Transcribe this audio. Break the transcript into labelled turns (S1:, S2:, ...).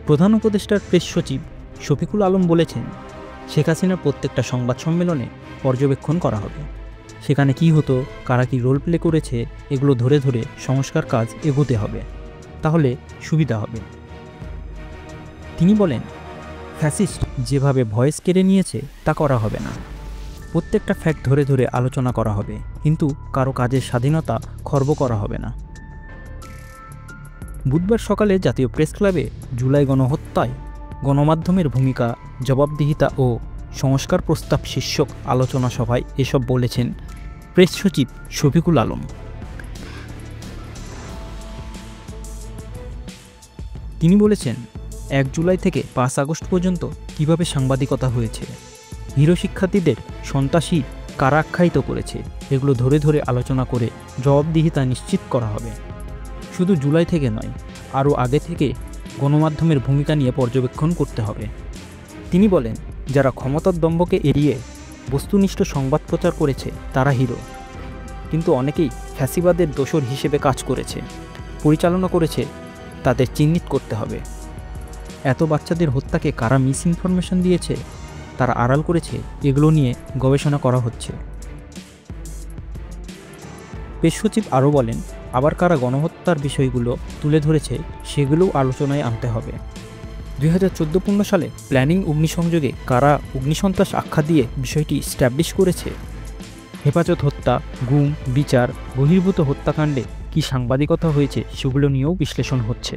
S1: প্রধান উপদেষ্টার প্রেস সচিব শফিকুল আলম বলেছেন, শেখ হাসিনার প্রত্যেকটা সংবাদ সম্মেলনে পর্যবেক্ষণ করা হবে। সেখানে কি হতো, কারা কি রোল প্লে করেছে, এগুলো ধরে ধরে সংস্কার কাজ এগোতে হবে, তাহলে সুবিধা হবে। তিনি বলেন, ফ্যাসিস্ট যেভাবে ভয়েস কেড়ে নিয়েছে তা করা হবে না। প্রত্যেকটা ফ্যাক্ট ধরে ধরে আলোচনা করা হবে, কিন্তু কারো কাজের স্বাধীনতা খর্ব করা হবে না। বুধবার সকালে জাতীয় প্রেস ক্লাবে জুলাই গণহত্যায় গণমাধ্যমের ভূমিকা, জবাবদিহিতা ও সংস্কার প্রস্তাব শীর্ষক আলোচনা সভায় এসব বলেছেন প্রেস সচিব শফিকুল আলম। তিনি বলেছেন, 1 জুলাই থেকে 5 আগস্ট পর্যন্ত কিভাবে সাংবাদিকতা হয়েছে, হিরো শিক্ষার্থীদের সন্ত্রাসী কারা আখ্যায়িত করেছে, এগুলো ধরে ধরে আলোচনা করে জবাবদিহিতা নিশ্চিত করা হবে। শুধু জুলাই থেকে নয়, আরও আগে থেকে গণমাধ্যমের ভূমিকা নিয়ে পর্যবেক্ষণ করতে হবে। তিনি বলেন, যারা ক্ষমতার দম্ভকে এড়িয়ে বস্তুনিষ্ঠ সংবাদ প্রচার করেছে তারা হিরো, কিন্তু অনেকেই ফ্যাসিবাদের দোসর হিসেবে কাজ করেছে, পরিচালনা করেছে, তাদের চিহ্নিত করতে হবে। এত বাচ্চাদের হত্যাকে কারা মিস ইনফরমেশন দিয়েছে, তারা আড়াল করেছে, এগুলো নিয়ে গবেষণা করা হচ্ছে। প্রেস সচিব আরও বলেন, আবার কারা গণহত্যার বিষয়গুলো তুলে ধরেছে সেগুলোও আলোচনায় আনতে হবে। 2014-15 সালে প্ল্যানিং অগ্নিসংযোগে কারা অগ্নিসন্ত্রাস আখ্যা দিয়ে বিষয়টি স্ট্যাবলিশ করেছে, হেফাজত হত্যা, গুম, বিচার, বহির্ভূত হত্যাকাণ্ডে কী সাংবাদিকতা হয়েছে সেগুলো নিয়েও বিশ্লেষণ হচ্ছে।